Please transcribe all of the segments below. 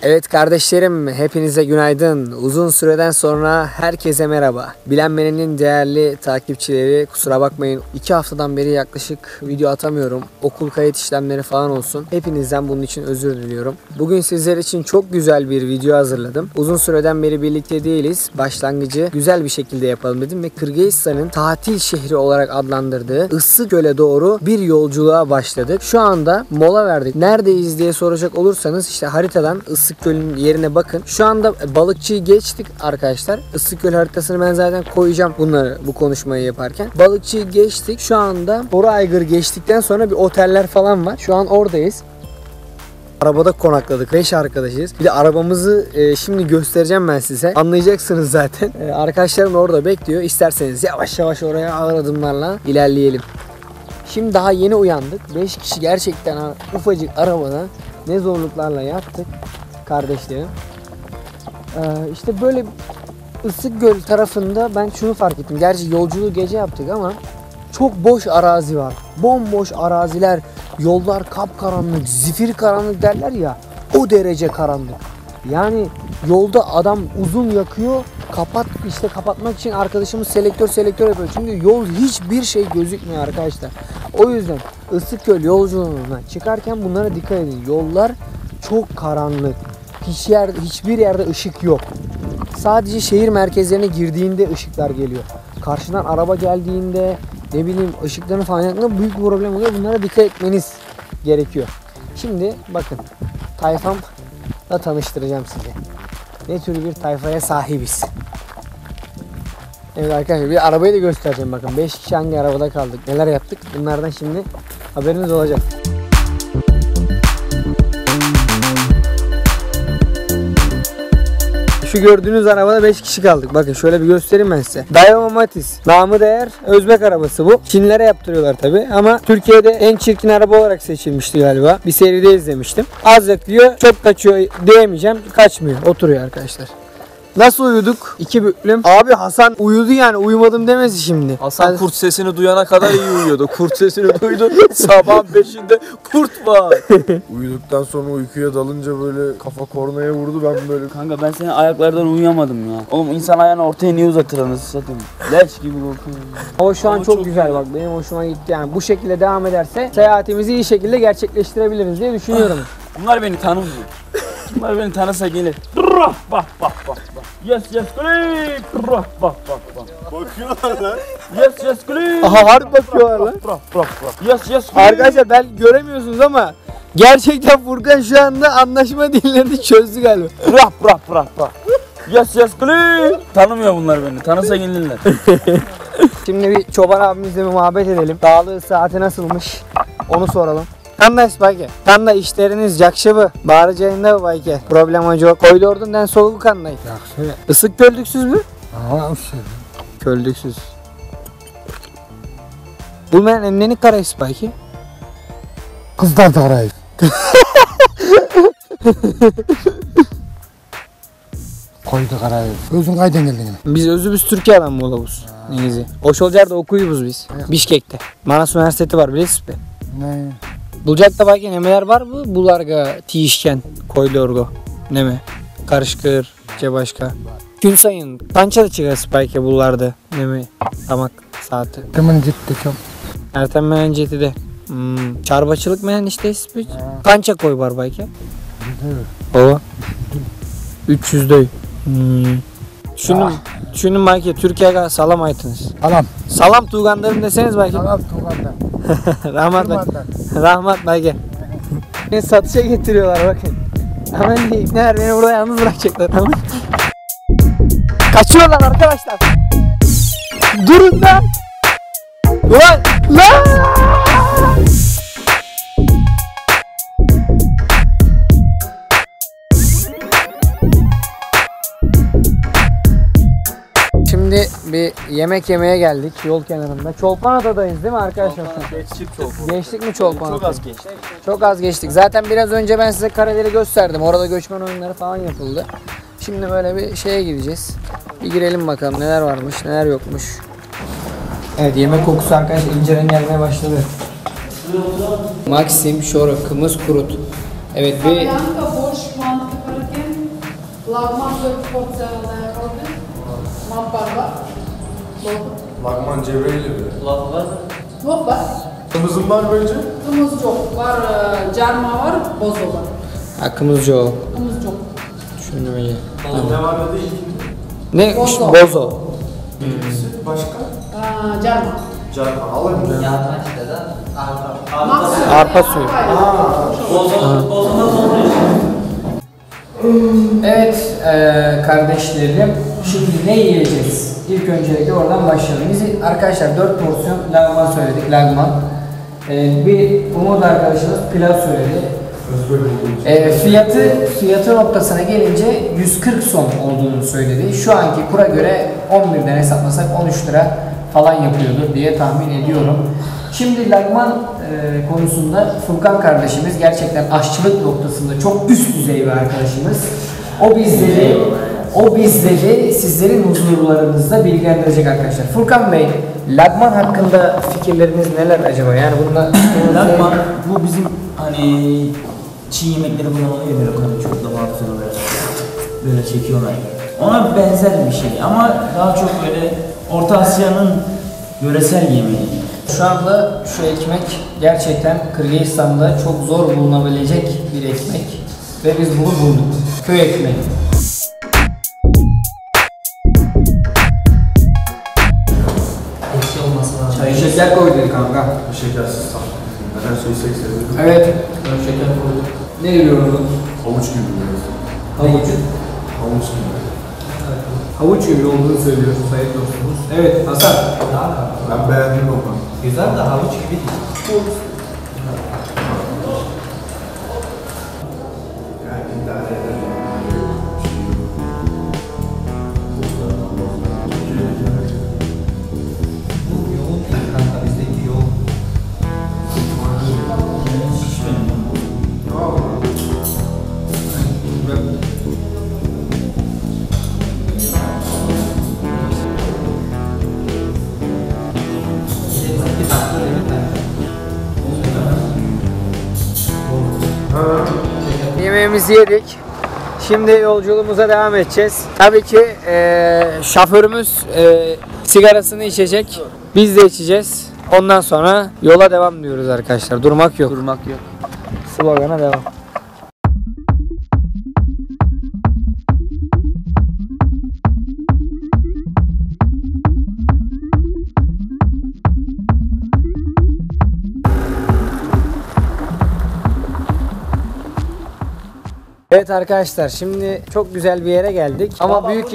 Evet kardeşlerim, hepinize günaydın. Uzun süreden sonra herkese merhaba. Bilenmenin değerli takipçileri, kusura bakmayın. 2 haftadan beri yaklaşık video atamıyorum. Okul kayıt işlemleri falan olsun. Hepinizden bunun için özür diliyorum. Bugün sizler için çok güzel bir video hazırladım. Uzun süreden beri birlikte değiliz. Başlangıcı güzel bir şekilde yapalım dedim ve Kırgızistan'ın tatil şehri olarak adlandırdığı Issıkgöl'e doğru bir yolculuğa başladık. Şu anda mola verdik. Neredeyiz diye soracak olursanız işte haritadan Issıkgöl'ün yerine bakın. Şu anda balıkçıyı geçtik arkadaşlar. Issıkgöl haritasını ben zaten koyacağım bu konuşmayı yaparken. Balıkçıyı geçtik. Şu anda Boraygır geçtikten sonra bir oteller falan var. Şu an oradayız. Arabada konakladık. 5 arkadaşız. Bir de arabamızı şimdi göstereceğim ben size. Anlayacaksınız zaten. Arkadaşlarım orada bekliyor. İsterseniz yavaş yavaş oraya ağır adımlarla ilerleyelim. Şimdi daha yeni uyandık. 5 kişi gerçekten ufacık arabada ne zorluklarla yattık kardeşlerim. İşte böyle Issıkgöl tarafında ben şunu fark ettim. Gerçi yolculuğu gece yaptık ama çok boş arazi var. Bomboş araziler, yollar kapkaranlık, zifir karanlık derler ya. O derece karanlık. Yani yolda adam uzun yakıyor. Kapatmak için arkadaşımız selektör yapıyor. Çünkü yol hiçbir şey gözükmüyor arkadaşlar. O yüzden Issıkgöl yolculuğuna çıkarken bunlara dikkat edin. Yollar çok karanlık. Hiçbir yerde ışık yok. Sadece şehir merkezlerine girdiğinde ışıklar geliyor. Karşıdan araba geldiğinde ne bileyim ışıkların falan yakında büyük bir problem oluyor. Bunlara dikkat etmeniz gerekiyor. Şimdi bakın tayfamla tanıştıracağım size. Ne tür bir tayfaya sahibiz. Evet arkadaşlar bir arabayı da göstereceğim bakın. 5 kişi hangi arabada kaldık, neler yaptık bunlardan şimdi haberiniz olacak. Şu gördüğünüz arabada 5 kişi kaldık. Bakın şöyle bir göstereyim ben size. Daewoo Matiz. Namı değer Özbek arabası bu. Çinlilere yaptırıyorlar tabi ama Türkiye'de en çirkin araba olarak seçilmişti galiba. Bir seride izlemiştim. Az yakıyor, çok kaçıyor diyemeyeceğim. Kaçmıyor. Oturuyor arkadaşlar. Nasıl uyuduk? 2 büklüm. Abi Hasan uyudu yani, uyumadım demesi şimdi. Hasan kurt sesini duyana kadar iyi uyuyordu. Kurt sesini duydu. Sabahın 5'inde kurt var. Uyuduktan sonra uykuya dalınca böyle kafa kornaya vurdu, ben böyle. Kanka ben senin ayaklardan uyuyamadım ya. Oğlum insan ayağını ortaya niye uzatır anasını satayım. Leş gibi korkuyorum. O şu an çok güzel bak, benim hoşuma gitti yani. Bu şekilde devam ederse seyahatimizi iyi şekilde gerçekleştirebiliriz diye düşünüyorum. Bunlar beni tanımıyor. Bunlar beni tanısa gelir. Bak. Yes clip. Bak. Bakıyorlar lan. Yes clip. Aha harbi bakıyorlar lan. Bak. Yes clip. Arkadaşlar ben göremiyorsunuz ama gerçekten Furkan şu anda anlaşma dillerini çözdü galiba. Bak. Yes clip. Tanımıyor bunlar beni. Tanısa gelirler. Şimdi bir çoban abimizle bir muhabbet edelim. Dağlığı saati nasılmış onu soralım. Kandaş bayke. Kanda işleriniz jakşıbı. Bağıracağında mı bayke? Problem yok. Koydordun soğuk kanday. Yaxşı. Isık köldüksüz mü? Ha, Köldüksüz. Bu men enneni karayız bayke. Kızlar da arayız. Koydu arayız. Özün kaydan geldin. Biz özümüz Türkiye'den mi olabuz? Neyse. Oşolcar'da okuyubuz biz. Bişkek'te. Manas Üniversitesi var bilirsiniz mi? Ne? Bulacak'ta bayke nemeler var mı? Bularga, tiyişken, koydorgo. Neme? Karışkır, başka. Gün sayın. Kança da çıkarız bayke bullarda. Neme? Tamak saati. Temen ciddi çok. Erten menen jetide. Çarbaçılık menen işte ismi. Kança koy var bayke. O. 300 doy. Düşünün bayke Türkiye'ye salam aytınız. Salam. Salam tuğganlarım deseniz bayke. Salam tuğanda. Rahmat bayke. Beni satışa getiriyorlar bakın. Hemen İbner beni burada yalnız bırakacaklar. Kaçıyorlar arkadaşlar. Durun lan. Lan. Şimdi bir yemek yemeye geldik yol kenarında. Çolpanada'dayız değil mi arkadaşlar? Geçtik mi Çolpanada? Çok az geçtik. Çok az geçtik. Zaten biraz önce ben size kareleri gösterdim. Orada göçmen oyunları falan yapıldı. Şimdi böyle bir şeye gideceğiz. Bir girelim bakalım neler varmış, neler yokmuş. Evet, yemek kokusu arkadaşlar inceden gelmeye başladı. Maxim, şoru, kımız, kurut. Evet, bir Lagman porsiyonlar oldu. Mantar var. Lagman Cevreyle mi? Yok var. Kımızın var bence. Kımız yok. Var carma var, bozo var. Hakkımız yok. Kımız yok. Düşünmeye. Ne var dedi ilkinde? Ne? Bozo. Bozo. Başka? Carma. Carma. Alayım mı? Maksimum. Arpa suyu. Evet kardeşlerim, şimdi ne yiyeceğiz? İlk öncelikle oradan başlayalım. Biz arkadaşlar 4 porsiyon lagman söyledik, lagman. Bir Umut arkadaşımız pilav söyledi. Fiyatı noktasına gelince 140 son olduğunu söyledi. Şu anki kura göre 11'den hesaplasak 13 lira falan yapıyordur diye tahmin ediyorum. Şimdi lagman konusunda Furkan kardeşimiz gerçekten aşçılık noktasında çok üst düzey bir arkadaşımız. O bizleri sizlerin huzurlarınızda bilgilendirecek arkadaşlar. Furkan Bey, lagman hakkında fikirleriniz neler acaba? Yani bunda Lagman bu bizim hani çiğ yemekleri falan oluyor böyle kadın çok da martılı böyle çekiyorlar. Ona benzer bir şey ama daha çok böyle Orta Asya'nın yöresel yemeği. şu anda şu ekmek gerçekten Kırgızistan'da çok zor bulunabilecek bir ekmek ve biz bunu bulduk. Köy ekmeği. Çay şeker koyduk kanka. Şekersiz tam. Ben her şeyi seviyorum. Evet. Şeker koyduk. Ne diyorsun? Havuç gibi biraz. Havuç. Havuç gibi. Havuç gibi olduğunu söylüyorsun sayın dostumuz. Evet Hasan. Ben beğendim onu. Güzel de havuç gibi değil. Bu yoğun değil kanka, bizdeki yoğun. Sanki tatlı değil mi kanka? Yemeğimizi yedik. Şimdi yolculuğumuza devam edeceğiz. Tabii ki şoförümüz sigarasını içecek. Biz de içeceğiz. Ondan sonra yola devam diyoruz arkadaşlar. Durmak yok. Durmak yok. Slogana devam. Evet arkadaşlar, şimdi çok güzel bir yere geldik ama büyük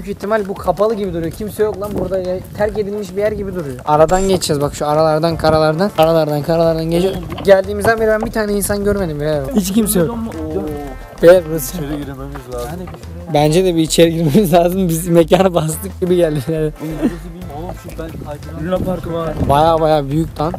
ihtimal bu kapalı gibi duruyor. Kimse yok lan burada, terk edilmiş bir yer gibi duruyor. Aradan geçeceğiz bak, şu aralardan karalardan geçeceğiz. Geldiğimizden beri ben bir tane insan görmedim bile. Hiç kimse yok. Beyler burası. İçeri girmemiz lazım. Bence de bir içeri girmemiz lazım. Biz mekanı bastık gibi geldi. Yani. Luna Parkı var. Baya büyük lan.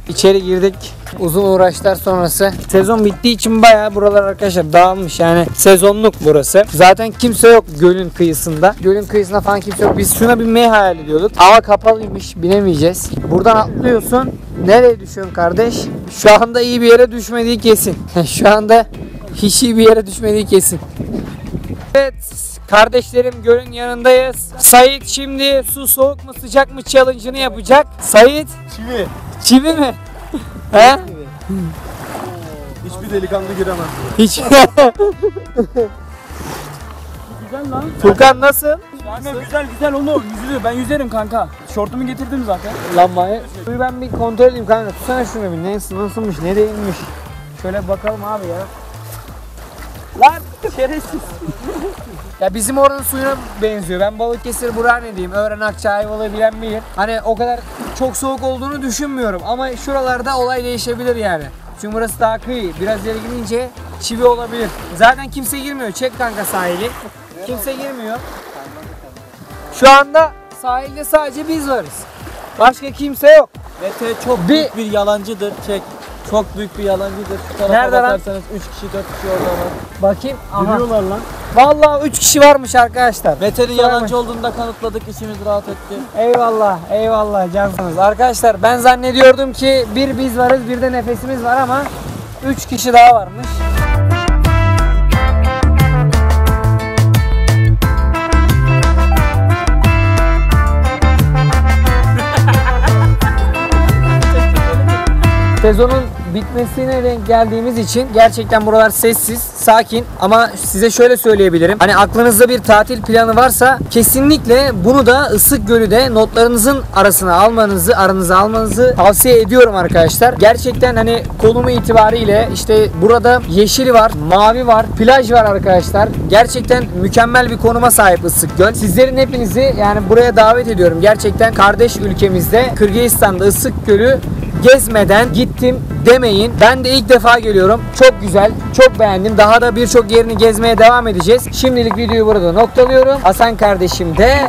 İçeri girdik. Uzun uğraşlar sonrası. Sezon bittiği için bayağı buralar arkadaşlar dağılmış, yani sezonluk burası. Zaten kimse yok gölün kıyısında. Gölün kıyısında falan kimse yok. Biz şuna binmeyi hayal ediyorduk. Hava kapalıymış, binemeyeceğiz. Buradan atlıyorsun. Nereye düşüyorsun kardeş? Şu anda iyi bir yere düşmediği kesin. Şu anda hiç iyi bir yere düşmediği kesin. Evet kardeşlerim, gölün yanındayız. Sait şimdi su soğuk mu sıcak mı challenge'ını yapacak. Sait. Çivi mi? He? Hiçbir delikanlı giremez. Hiç. Güzel lan. Furkan nasıl? Kanka güzel oğlum. Yüzülür. Ben yüzerim kanka. Şortumu getirdim zaten. Lan manyak. Suyu ben bir kontrol edeyim kanka. Tutsana şunu bir. Nasılmış, ne değilmiş. Şöyle bir bakalım abi ya. Lan şerefsiz. Ya bizim oranın suyuna benziyor. Ben Balıkesir Burhane'deyim. Öğren Akçayvalı bilen bilir. Hani o kadar çok soğuk olduğunu düşünmüyorum. Ama şuralarda olay değişebilir yani. Çünkü burası daha kıyı. Biraz ileri gidince çivi olabilir. Zaten kimse girmiyor. Çek kanka sahili. Kimse girmiyor. Şu anda sahilde sadece biz varız. Başka kimse yok. Mete çok büyük bir yalancıdır. Çek. Çok büyük bir yalancıdır. Şu tarafa Nerede lan? bakarsanız 3 kişi 4 kişi orada var. Bakayım. Aha. Giriyorlar lan. Vallahi 3 kişi varmış arkadaşlar. Mete'nin Kusura yalancı olduğunu da kanıtladık. İçimiz rahat etti. Eyvallah cansınız. Arkadaşlar ben zannediyordum ki bir biz varız, bir de nefesimiz var ama 3 kişi daha varmış. Sezonun bitmesine denk geldiğimiz için gerçekten buralar sessiz, sakin ama size şöyle söyleyebilirim. Hani aklınızda bir tatil planı varsa kesinlikle bunu da Issık Gölü de notlarınızın aranıza almanızı tavsiye ediyorum arkadaşlar. Gerçekten hani konumu itibariyle işte burada yeşil var, mavi var, plaj var arkadaşlar. Gerçekten mükemmel bir konuma sahip Issık Göl. Sizlerin hepinizi yani buraya davet ediyorum. Gerçekten kardeş ülkemizde Kırgızistan'da Issık Gölü gezmeden gittim demeyin. Ben de ilk defa geliyorum. Çok güzel, çok beğendim. Daha da birçok yerini gezmeye devam edeceğiz. Şimdilik videoyu burada noktalıyorum. Hasan kardeşim de